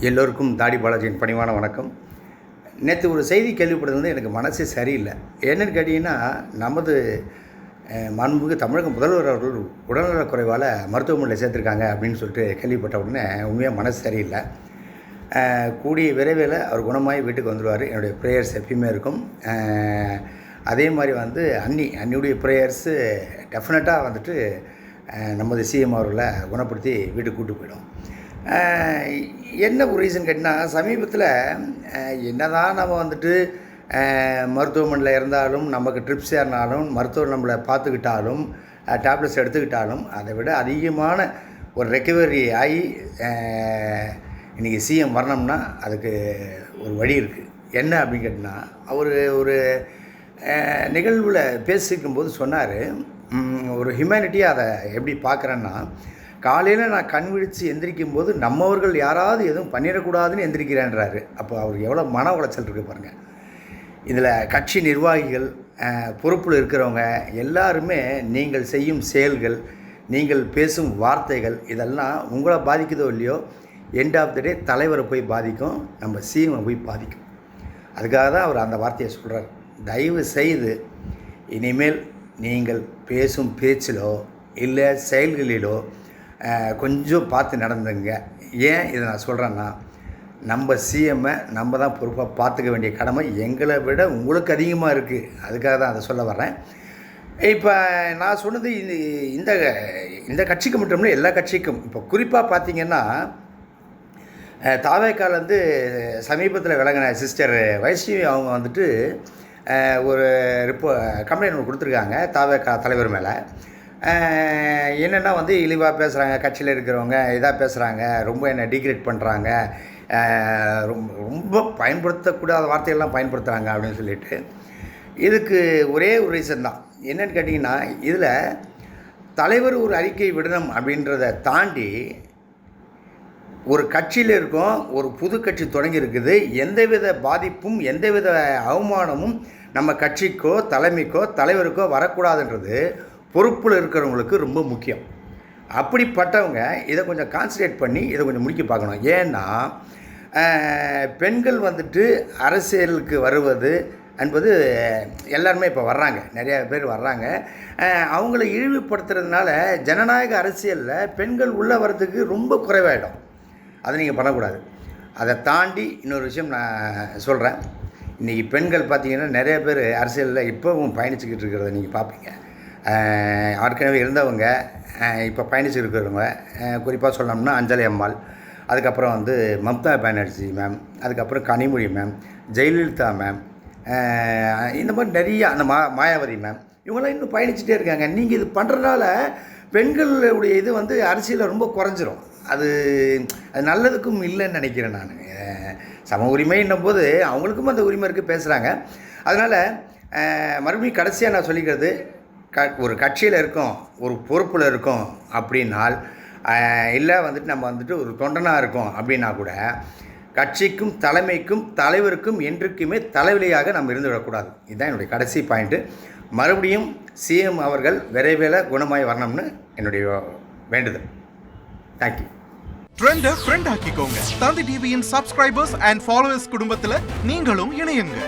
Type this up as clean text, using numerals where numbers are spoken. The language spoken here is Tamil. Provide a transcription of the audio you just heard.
எல்லோருக்கும் தாடி பாலாஜியின் பணிவான வணக்கம். நேற்று ஒரு செய்தி கேள்விப்படுறது வந்து எனக்கு மனசே சரியில்லை. என்னென்னு கேட்டிங்கன்னா, நமது மாண்புமிகு தமிழக முதல்வர் அவர்கள் உடல்நலக் குறைவால் மருத்துவமனையில் சேர்த்துருக்காங்க அப்படின்னு சொல்லிட்டு கேள்விப்பட்ட உடனே உண்மையாக மனசு சரியில்லை. கூடிய விரைவில் அவர் குணமாகி வீட்டுக்கு வந்துடுவார். என்னுடைய ப்ரேயர்ஸ் எப்பயுமே இருக்கும். அதே மாதிரி வந்து அன்னியுடைய ப்ரேயர்ஸு டெஃபினட்டாக வந்துட்டு நமது சிஎம் அவர்களை குணப்படுத்தி வீட்டுக்கு கூப்பிட்டு போயிடும். என்ன ஒரு ரீசன் கேட்டிங்கன்னா, சமீபத்தில் என்ன தான் நம்ம வந்துட்டு மருத்துவமனையில் இருந்தாலும், நமக்கு ட்ரிப்ஸ் ஏறினாலும், மருத்துவர் நம்மளை பார்த்துக்கிட்டாலும், டேப்லெட்ஸ் எடுத்துக்கிட்டாலும், அதை விட அதிகமான ஒரு ரெக்கவரி ஆகி இன்றைக்கி சிஎம் வரணும்னா அதுக்கு ஒரு வழி இருக்குது. என்ன அப்படின்னு கேட்டிங்கன்னா, அவர் ஒரு நிகழ்வில் பேசிக்கும்போது சொன்னார், ஒரு ஹியூமனிட்டியாக அதை எப்படி பார்க்குறேன்னா, காலையில் நான் கண் விழித்து எந்திரிக்கும் போது நம்மவர்கள் யாராவது எதுவும் பண்ணிடக்கூடாதுன்னு எந்திரிக்கிறேன்றாரு. அப்போ அவருக்கு எவ்வளோ மன உளைச்சல் இருக்குது பாருங்கள். இதில் கட்சி நிர்வாகிகள், பொறுப்பில் இருக்கிறவங்க எல்லாருமே நீங்கள் செய்யும் செயல்கள், நீங்கள் பேசும் வார்த்தைகள் இதெல்லாம் உங்களை பாதிக்குதோ இல்லையோ, எண்ட் ஆஃப் த டே தலைவரை போய் பாதிக்கும், நம்ம சிஎம்ஐ போய் பாதிக்கும். அதுக்காக தான் அவர் அந்த வார்த்தையை சொல்கிறார். தயவு செய்து இனிமேல் நீங்கள் பேசும் பேச்சிலோ இல்லை செயல்களிலோ கொஞ்சம் பார்த்து நடந்துங்க. ஏன் இதை நான் சொல்கிறேன்னா, நம்ம சிஎம்மை நம்ம தான் பொறுப்பாக பார்த்துக்க வேண்டிய கடமை எங்களை விட உங்களுக்கு அதிகமாக இருக்குது. அதுக்காக தான் அதை சொல்ல வர்றேன். இப்போ நான் சொன்னது இந்த இந்த கட்சிக்கு மட்டும் இல்லை, எல்லா கட்சிக்கும். இப்போ குறிப்பாக பார்த்திங்கன்னா, தாவேக்காலேருந்து சமீபத்தில் விளங்கின சிஸ்டர் வைஷ்ணவி அவங்க வந்துட்டு ஒரு கம்ப்ளைண்ட் ஒன்று கொடுத்துருக்காங்க தாவேக்கா தலைவர் மேலே. என்னென்னா வந்து இழிவாக பேசுகிறாங்க, கட்சியில் இருக்கிறவங்க இதாக பேசுகிறாங்க, ரொம்ப என்னை டிகிரேட் பண்ணுறாங்க, ரொம்ப பயன்படுத்தக்கூடாத வார்த்தைகள்லாம் பயன்படுத்துகிறாங்க அப்படின்னு சொல்லிட்டு. இதுக்கு ஒரே ஒரு ரீசன் தான். என்னென்னு கேட்டிங்கன்னா, இதில் தலைவர் ஒரு அறிக்கை விடணும் அப்படின்றத தாண்டி ஒரு கட்சியில் இருக்கோம், ஒரு புது கட்சி தொடங்கி இருக்குது, எந்தவித பாதிப்பும் எந்தவித அவமானமும் நம்ம கட்சிக்கோ தலைமைக்கோ தலைவருக்கோ வரக்கூடாதுன்றது பொறுப்பில் இருக்கிறவங்களுக்கு ரொம்ப முக்கியம். அப்படிப்பட்டவங்க இதை கொஞ்சம் கான்சன்ட்ரேட் பண்ணி இதை கொஞ்சம் முடிக்க பார்க்கணும். ஏன்னா பெண்கள் வந்துட்டு அரசியலுக்கு வருவது என்பது எல்லாருமே இப்போ வர்றாங்க, நிறையா பேர் வர்றாங்க. அவங்கள இழிவுபடுத்துறதுனால ஜனநாயக அரசியலில் பெண்கள் உள்ளே வர்றதுக்கு ரொம்ப குறைவாயிடும். அதை நீங்கள் பண்ணக்கூடாது. அதை தாண்டி இன்னொரு விஷயம் நான் சொல்கிறேன். இன்றைக்கி பெண்கள் பார்த்திங்கன்னா நிறைய பேர் அரசியலில் இப்போவும் பயணிச்சுக்கிட்டு இருக்கிறத நீங்கள் பார்ப்பீங்க. ஏற்கனவே இருந்தவங்க, இப்போ பயணிச்சு இருக்கிறவங்க, குறிப்பாக சொல்லணும்னா அஞ்சலி அம்மாள், அதுக்கப்புறம் வந்து மம்தா பானர்ஜி மேம், அதுக்கப்புறம் கனிமொழி மேம், ஜெயலலிதா மேம், இந்த மாதிரி நிறைய அந்த மாயாவதி மேம், இவங்களாம் இன்னும் பயணிச்சுட்டே இருக்காங்க. நீங்கள் இது பண்ணுறதுனால பெண்களுடைய இது வந்து அரசியலில் ரொம்ப குறைஞ்சிரும். அது நல்லதுக்கும் இல்லைன்னு நினைக்கிறேன் நான். சம உரிமைன்னும் போது அவங்களுக்கும் அந்த உரிமை இருக்குது, பேசுகிறாங்க. அதனால் மறுபடியும் கடைசியாக நான் சொல்லிக்கிறது, ஒரு கட்சியில் இருக்கோம், ஒரு பொறுப்பில் இருக்கோம் அப்படின்னால், இல்லை வந்துட்டு நம்ம வந்துட்டு ஒரு தொண்டனாக இருக்கோம் அப்படின்னா கூட கட்சிக்கும் தலைமைக்கும் தலைவருக்கும் என்றைக்குமே தலைவலியாக நம்ம இருந்துவிடக்கூடாது. இதுதான் என்னுடைய கடைசி பாயிண்ட்டு. மறுபடியும் சிஎம் அவர்கள் விரைவில் குணமாய் வரணும்னு என்னுடைய வேண்டுதல். தேங்க்யூ. ட்ரெண்டை ஃப்ரெண்ட் ஆக்கிக்கோங்க. தந்தி டிவியின் சப்ஸ்கிரைபர்ஸ் அண்ட் ஃபாலோவர்ஸ் குடும்பத்தில் நீங்களும் இணையுங்க.